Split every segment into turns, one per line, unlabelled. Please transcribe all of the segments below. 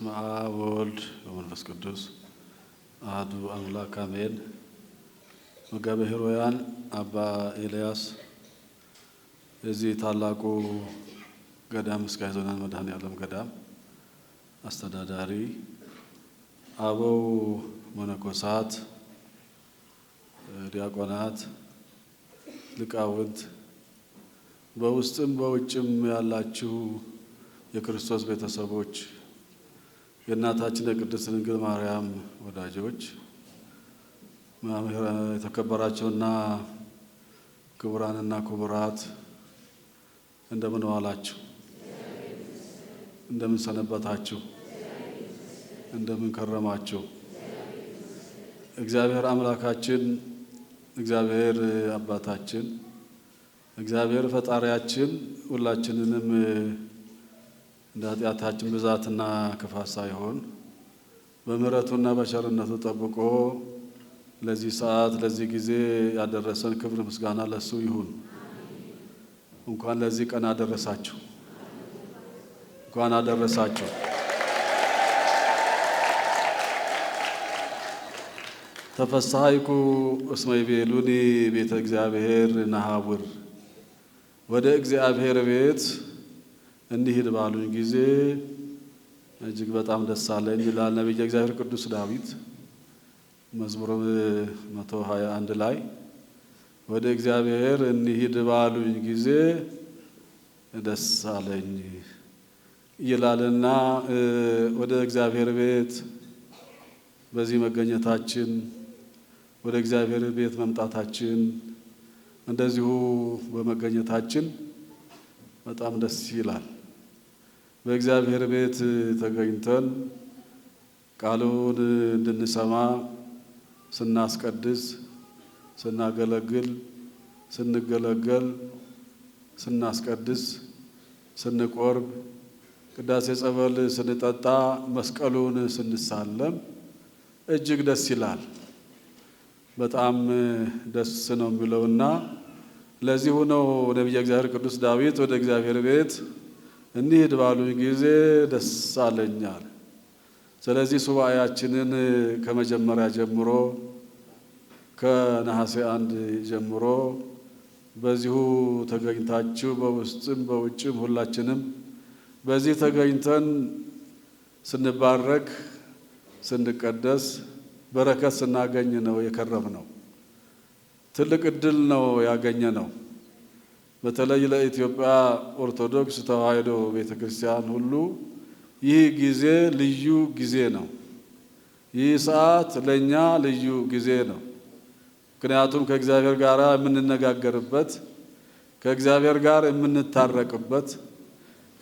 በስመ አብ ወወልድ ወመንፈስ ቅዱስ አሐዱ አምላክ አሜን። መጋቤ ኅሩያን አባ ኤልያስ የዚህ ታላቁ ገዳም ምስካየ ኅዙናን መድኃኔዓለም ገዳም አስተዳዳሪ፣ አበው መነኮሳት፣ ዲያቆናት፣ ሊቃውንት፣ በውስጥም በውጭም ያላችሁ የክርስቶስ ቤተሰቦች፣ የእናታችን የቅድስት ድንግል ማርያም ወዳጆች፣ የተከበራችሁና ክቡራንና ክቡራት እንደምን ዋላችሁ? እንደምን ሰነበታችሁ? እንደምን ከረማችሁ? እግዚአብሔር አምላካችን፣ እግዚአብሔር አባታችን፣ እግዚአብሔር ፈጣሪያችን ሁላችንንም እንደ ኃጢአታችን ብዛትና ክፋት ሳይሆን በምሕረቱና በቸርነቱ ጠብቆ ለዚህ ሰዓት ለዚህ ጊዜ ያደረሰን ክብር ምስጋና ለሱ ይሁን። እንኳን ለዚህ ቀን አደረሳችሁ። እንኳን አደረሳችሁ። ተፈሳይኩ እስመ ይቤሉኒ ቤተ እግዚአብሔር ነሐውር፣ ወደ እግዚአብሔር ቤት እንሂድ ባሉኝ ጊዜ እጅግ በጣም ደስ አለኝ ይላል ነቢየ እግዚአብሔር ቅዱስ ዳዊት መዝሙር 121 ላይ ወደ እግዚአብሔር እንሂድ ባሉኝ ጊዜ ደስ አለኝ ይላልና ወደ እግዚአብሔር ቤት በዚህ መገኘታችን፣ ወደ እግዚአብሔር ቤት መምጣታችን፣ እንደዚሁ በመገኘታችን በጣም ደስ ይላል። በእግዚአብሔር ቤት ተገኝተን ቃሉን እንድንሰማ፣ ስናስቀድስ፣ ስናገለግል፣ ስንገለገል፣ ስናስቀድስ፣ ስንቆርብ፣ ቅዳሴ ጸበል ስንጠጣ፣ መስቀሉን ስንሳለም እጅግ ደስ ይላል። በጣም ደስ ነው የሚለውና ለዚሁ ነው ነቢየ እግዚአብሔር ቅዱስ ዳዊት ወደ እግዚአብሔር ቤት እንሂድ ባሉኝ ጊዜ ደስ አለኛል። ስለዚህ ሱባኤያችንን ከመጀመሪያ ጀምሮ ከነሐሴ 1 ጀምሮ በዚሁ ተገኝታችሁ በውስጥም በውጭም ሁላችንም በዚህ ተገኝተን ስንባረክ፣ ስንቀደስ፣ በረከት ስናገኝ ነው የከረምነው። ትልቅ ዕድል ነው ያገኘ ነው። በተለይ ለኢትዮጵያ ኦርቶዶክስ ተዋሕዶ ቤተክርስቲያን ሁሉ ይህ ጊዜ ልዩ ጊዜ ነው። ይህ ሰዓት ለእኛ ልዩ ጊዜ ነው። ምክንያቱም ከእግዚአብሔር ጋር የምንነጋገርበት፣ ከእግዚአብሔር ጋር የምንታረቅበት፣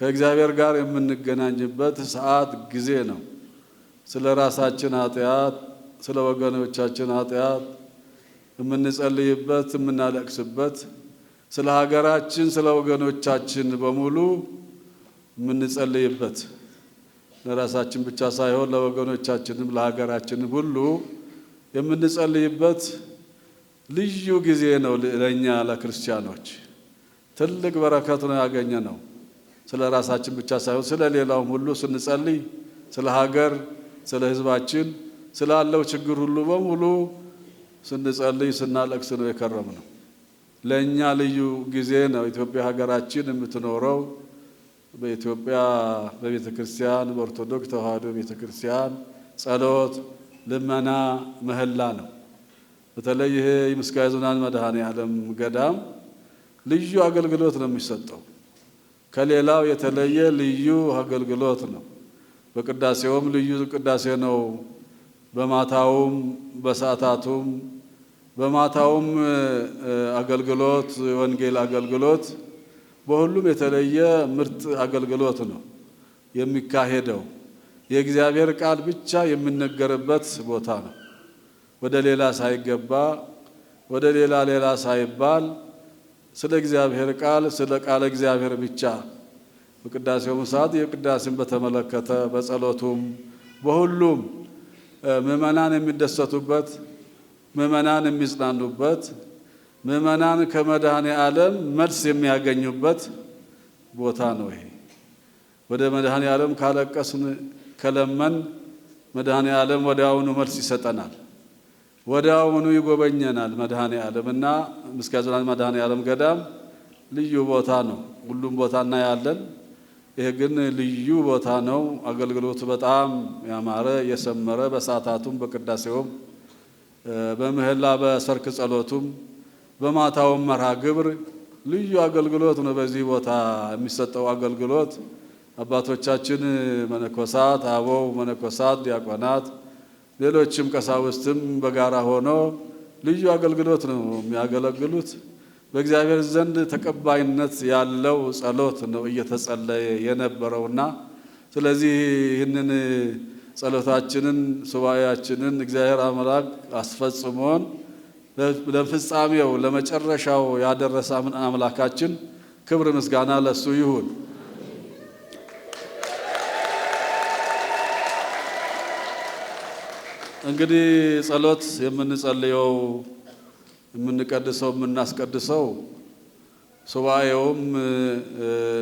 ከእግዚአብሔር ጋር የምንገናኝበት ሰዓት ጊዜ ነው። ስለ ራሳችን ኃጢአት፣ ስለ ወገኖቻችን ኃጢአት የምንጸልይበት፣ የምናለቅስበት፣ ስለ ሀገራችን፣ ስለ ወገኖቻችን በሙሉ የምንጸልይበት፣ ለራሳችን ብቻ ሳይሆን ለወገኖቻችንም ለሀገራችንም ሁሉ የምንጸልይበት ልዩ ጊዜ ነው። ለእኛ ለክርስቲያኖች ትልቅ በረከት ነው ያገኘ ነው። ስለ ራሳችን ብቻ ሳይሆን ስለ ሌላውም ሁሉ ስንጸልይ፣ ስለ ሀገር፣ ስለ ሕዝባችን ስላለው ችግር ሁሉ በሙሉ ስንጸልይ፣ ስናለቅስ ነው የከረምነው። ለእኛ ልዩ ጊዜ ነው። ኢትዮጵያ ሀገራችን የምትኖረው በኢትዮጵያ በቤተ ክርስቲያን በኦርቶዶክስ ተዋሕዶ ቤተ ክርስቲያን ጸሎት፣ ልመና፣ ምህላ ነው። በተለይ ይሄ ምስካየ ኅዙናን መድኃኔዓለም ገዳም ልዩ አገልግሎት ነው የሚሰጠው። ከሌላው የተለየ ልዩ አገልግሎት ነው። በቅዳሴውም ልዩ ቅዳሴ ነው። በማታውም በሰዓታቱም በማታውም አገልግሎት፣ ወንጌል አገልግሎት፣ በሁሉም የተለየ ምርጥ አገልግሎት ነው የሚካሄደው። የእግዚአብሔር ቃል ብቻ የሚነገርበት ቦታ ነው። ወደ ሌላ ሳይገባ፣ ወደ ሌላ ሳይባል ስለ እግዚአብሔር ቃል፣ ስለ ቃለ እግዚአብሔር ብቻ በቅዳሴውም ሰዓት የቅዳሴን በተመለከተ በጸሎቱም በሁሉም ምእመናን የሚደሰቱበት፣ ምእመናን የሚጽናኑበት፣ ምእመናን ከመድኃኔዓለም መልስ የሚያገኙበት ቦታ ነው። ይሄ ወደ መድኃኔዓለም ካለቀስን፣ ከለመን መድኃኔ ዓለም ወዲያውኑ መልስ ይሰጠናል። ወዲያውኑ ይጎበኘናል መድኃኔ ዓለምና ምስጋና መድኃኔ ዓለም ገዳም ልዩ ቦታ ነው። ሁሉም ቦታ እናያለን። ይሄ ግን ልዩ ቦታ ነው። አገልግሎቱ በጣም ያማረ የሰመረ በሰዓታቱም በቅዳሴውም በምህላ በሰርክ ጸሎቱም በማታውም መርሃ ግብር ልዩ አገልግሎት ነው። በዚህ ቦታ የሚሰጠው አገልግሎት አባቶቻችን መነኮሳት፣ አበው መነኮሳት፣ ዲያቆናት፣ ሌሎችም ቀሳውስትም በጋራ ሆኖ ልዩ አገልግሎት ነው የሚያገለግሉት። በእግዚአብሔር ዘንድ ተቀባይነት ያለው ጸሎት ነው እየተጸለየ የነበረውና ስለዚህ ይህንን ጸሎታችንን ሱባኤያችንን እግዚአብሔር አምላክ አስፈጽሞን ለፍጻሜው ለመጨረሻው ያደረሰ አምላካችን ክብር ምስጋና ለሱ ይሁን። እንግዲህ ጸሎት የምንጸልየው የምንቀድሰው የምናስቀድሰው ሱባኤውም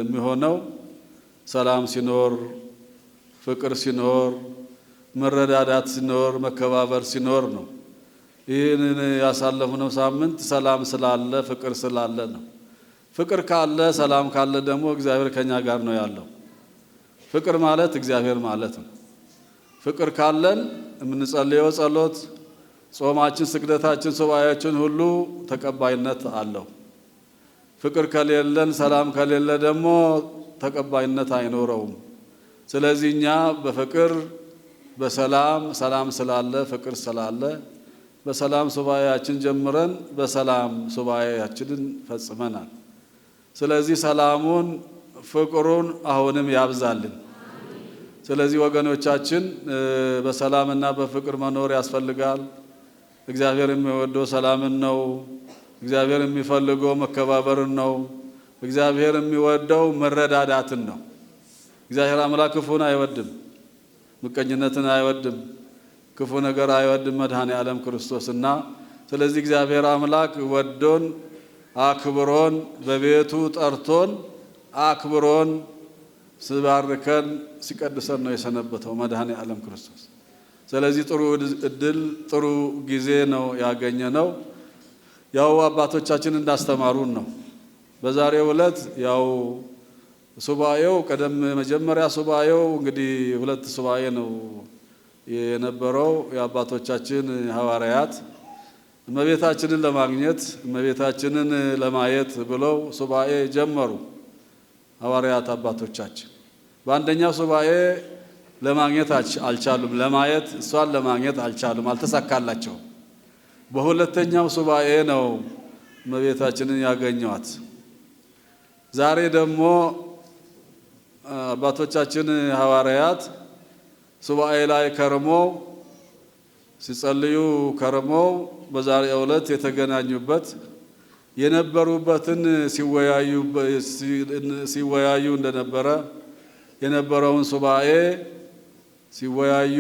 የሚሆነው ሰላም ሲኖር፣ ፍቅር ሲኖር፣ መረዳዳት ሲኖር፣ መከባበር ሲኖር ነው። ይህንን ያሳለፍነው ሳምንት ሰላም ስላለ ፍቅር ስላለ ነው። ፍቅር ካለ ሰላም ካለ ደግሞ እግዚአብሔር ከኛ ጋር ነው ያለው። ፍቅር ማለት እግዚአብሔር ማለት ነው። ፍቅር ካለን የምንጸልየው ጸሎት፣ ጾማችን፣ ስግደታችን፣ ሱባኤያችን ሁሉ ተቀባይነት አለው። ፍቅር ከሌለን ሰላም ከሌለ ደግሞ ተቀባይነት አይኖረውም። ስለዚህ እኛ በፍቅር በሰላም ሰላም ስላለ ፍቅር ስላለ በሰላም ሱባኤያችን ጀምረን በሰላም ሱባኤያችንን ፈጽመናል። ስለዚህ ሰላሙን ፍቅሩን አሁንም ያብዛልን። ስለዚህ ወገኖቻችን በሰላምና በፍቅር መኖር ያስፈልጋል። እግዚአብሔር የሚወደው ሰላምን ነው። እግዚአብሔር የሚፈልገው መከባበርን ነው። እግዚአብሔር የሚወደው መረዳዳትን ነው። እግዚአብሔር አምላክ ክፉን አይወድም፣ ምቀኝነትን አይወድም፣ ክፉ ነገር አይወድም መድኃኔ ዓለም ክርስቶስና ስለዚህ እግዚአብሔር አምላክ ወዶን አክብሮን በቤቱ ጠርቶን አክብሮን ሲባርከን ሲቀድሰን ነው የሰነበተው መድኃኔ ዓለም ክርስቶስ። ስለዚህ ጥሩ እድል ጥሩ ጊዜ ነው ያገኘነው። ያው አባቶቻችን እንዳስተማሩን ነው። በዛሬው ዕለት ያው ሱባኤው መጀመሪያ ሱባኤው እንግዲህ ሁለት ሱባኤ ነው የነበረው። የአባቶቻችን ሐዋርያት እመቤታችንን ለማግኘት እመቤታችንን ለማየት ብለው ሱባኤ ጀመሩ። ሐዋርያት አባቶቻችን በአንደኛው ሱባኤ ለማግኘት አልቻሉም። ለማየት እሷን ለማግኘት አልቻሉም፣ አልተሳካላቸውም። በሁለተኛው ሱባኤ ነው እመቤታችንን ያገኘዋት። ዛሬ ደግሞ አባቶቻችን ሐዋርያት ሱባኤ ላይ ከርመው ሲጸልዩ ከርመው በዛሬው ዕለት የተገናኙበት የነበሩበትን ሲወያዩ እንደነበረ የነበረውን ሱባኤ ሲወያዩ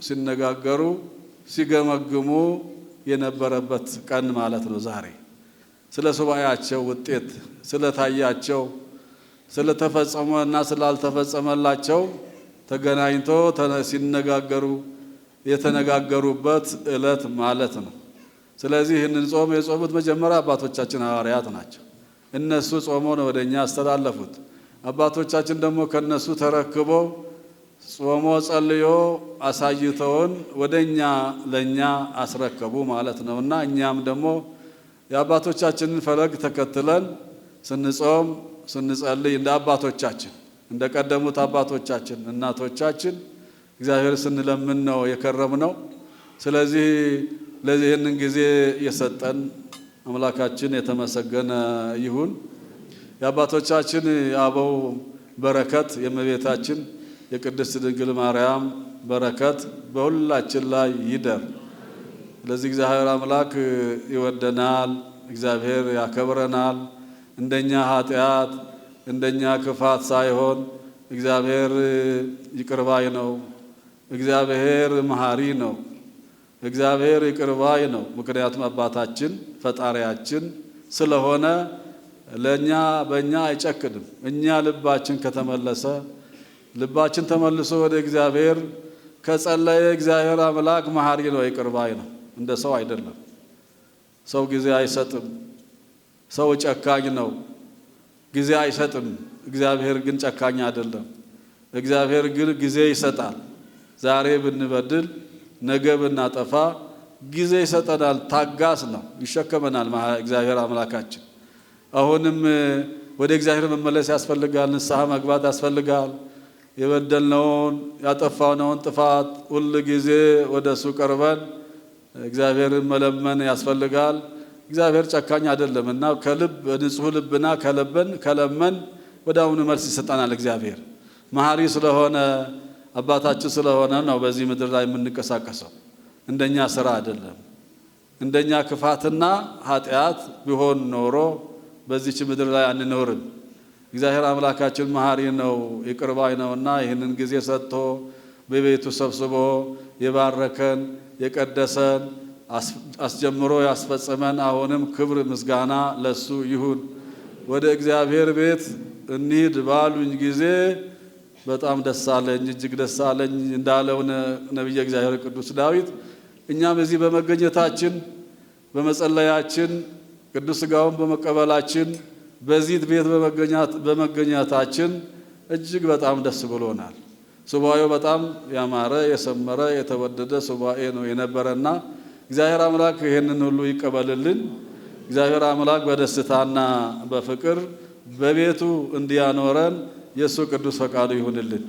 ሲነጋገሩ ሲገመግሙ የነበረበት ቀን ማለት ነው ዛሬ። ስለ ሱባኤያቸው ውጤት ስለታያቸው ስለተፈጸመና ስላልተፈጸመላቸው ተገናኝቶ ሲነጋገሩ የተነጋገሩበት ዕለት ማለት ነው። ስለዚህ ይህንን ጾም የጾሙት መጀመሪያ አባቶቻችን ሐዋርያት ናቸው። እነሱ ጾሞ ነው ወደኛ አስተላለፉት። አባቶቻችን ደግሞ ከነሱ ተረክበው ጾሞ ጸልዮ አሳይተውን ወደኛ ለኛ አስረከቡ ማለት ነውና እኛም ደግሞ የአባቶቻችንን ፈለግ ተከትለን ስንጾም ስንጸልይ እንደ አባቶቻችን እንደ ቀደሙት አባቶቻችን እናቶቻችን እግዚአብሔር ስንለምን ነው የከረምነው። ስለዚህ ለዚህንን ጊዜ የሰጠን አምላካችን የተመሰገነ ይሁን። የአባቶቻችን አበው በረከት የእመቤታችን የቅድስት ድንግል ማርያም በረከት በሁላችን ላይ ይደር። ስለዚህ እግዚአብሔር አምላክ ይወደናል፣ እግዚአብሔር ያከብረናል። እንደኛ ኃጢአት እንደኛ ክፋት ሳይሆን እግዚአብሔር ይቅር ባይ ነው። እግዚአብሔር መሐሪ ነው። እግዚአብሔር ይቅር ባይ ነው። ምክንያቱም አባታችን ፈጣሪያችን ስለሆነ በእኛ አይጨክንም። እኛ ልባችን ከተመለሰ ልባችን ተመልሶ ወደ እግዚአብሔር ከጸለየ እግዚአብሔር አምላክ መሐሪ ነው፣ ይቅር ባይ ነው። እንደ ሰው አይደለም። ሰው ጊዜ አይሰጥም። ሰው ጨካኝ ነው፣ ጊዜ አይሰጥም። እግዚአብሔር ግን ጨካኝ አይደለም። እግዚአብሔር ግን ጊዜ ይሰጣል። ዛሬ ብንበድል ነገ ብናጠፋ ጊዜ ይሰጠናል። ታጋስ ነው፣ ይሸከመናል እግዚአብሔር አምላካችን። አሁንም ወደ እግዚአብሔር መመለስ ያስፈልጋል። ንስሐ መግባት ያስፈልጋል። የበደልነውን ያጠፋነውን ጥፋት ሁሉ ጊዜ ወደሱ ቀርበን እግዚአብሔርን መለመን ያስፈልጋል። እግዚአብሔር ጨካኝ አይደለምና ከልብ ንጹህ ልብና ከለመን ወዲያውኑ መልስ ይሰጠናል። እግዚአብሔር መሐሪ ስለሆነ አባታችን ስለሆነ ነው በዚህ ምድር ላይ የምንንቀሳቀሰው። እንደኛ ስራ አይደለም። እንደኛ ክፋትና ኃጢአት ቢሆን ኖሮ በዚህች ምድር ላይ አንኖርም። እግዚአብሔር አምላካችን መሐሪ ነው፣ ይቅር ባይ ነውና ይህንን ጊዜ ሰጥቶ በቤቱ ሰብስቦ የባረከን የቀደሰን አስጀምሮ ያስፈጸመን አሁንም ክብር ምስጋና ለሱ ይሁን። ወደ እግዚአብሔር ቤት እንሂድ ባሉኝ ጊዜ በጣም ደስ አለኝ፣ እጅግ ደስ አለኝ እንዳለው ነቢየ እግዚአብሔር ቅዱስ ዳዊት እኛም እዚህ በመገኘታችን በመጸለያችን ቅዱስ ሥጋውን በመቀበላችን በዚህ ቤት በመገኘታችን እጅግ በጣም ደስ ብሎናል። ሱባኤው በጣም ያማረ የሰመረ የተወደደ ሱባኤ ነው የነበረና እግዚአብሔር አምላክ ይሄንን ሁሉ ይቀበልልን። እግዚአብሔር አምላክ በደስታና በፍቅር በቤቱ እንዲያኖረን የሱ ቅዱስ ፈቃዱ ይሁንልን።